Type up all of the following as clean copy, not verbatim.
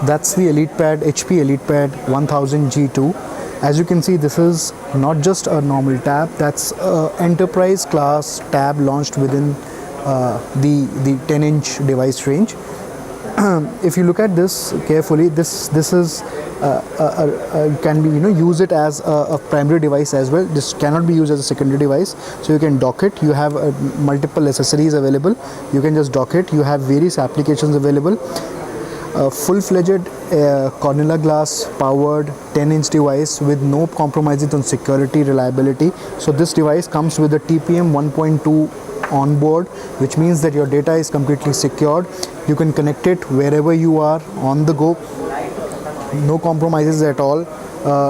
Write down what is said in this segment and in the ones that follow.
That's the ElitePad, HP ElitePad 1000 G2. As you can see, this is not just a normal tab, that's an enterprise class tab launched within the 10-inch device range. If you look at this carefully, this is can be use it as a primary device as well. This cannot be used as a secondary device, so you can dock it. You have multiple accessories available. You can just dock it. You have various applications available. Full-fledged Cornella glass powered 10-inch device with no compromises on security, reliability. So this device comes with a TPM 1.2 on board, which means that your data is completely secured. You can connect it wherever you are on the go. No compromises at all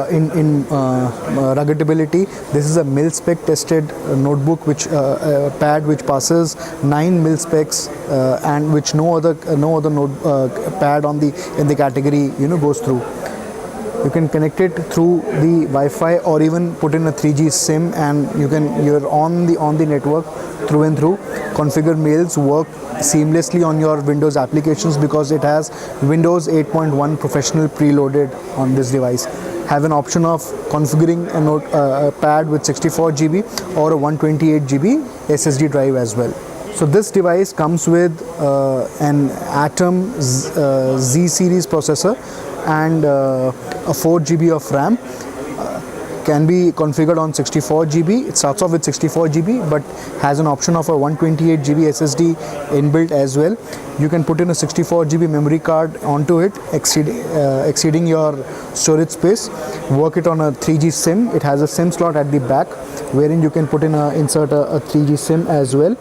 in ruggedability. This is a mil-spec tested notebook, which pad which passes 9 mil-specs and which no other pad in the category goes through. You can connect it through the Wi-Fi or even put in a 3G SIM, and you're on the network through and through. Configure mails, work seamlessly on your Windows applications because it has Windows 8.1 Professional preloaded on this device. Have an option of configuring a pad with 64 GB or a 128 GB SSD drive as well. So this device comes with an Atom Z series processor and a 4 GB of RAM. Can be configured on 64 GB. It starts off with 64 GB but has an option of a 128 GB SSD inbuilt as well. You can put in a 64 GB memory card onto it, exceeding your storage space. Work it on a 3G SIM. It has a SIM slot at the back wherein you can insert a 3G SIM as well.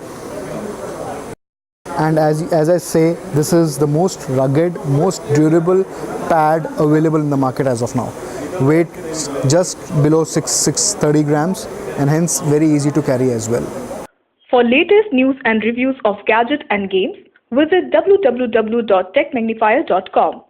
And as I say, this is the most rugged, most durable pad available in the market as of now. Weight just below 630 grams and hence very easy to carry as well. For latest news and reviews of gadget and games, visit www.techmagnifier.com.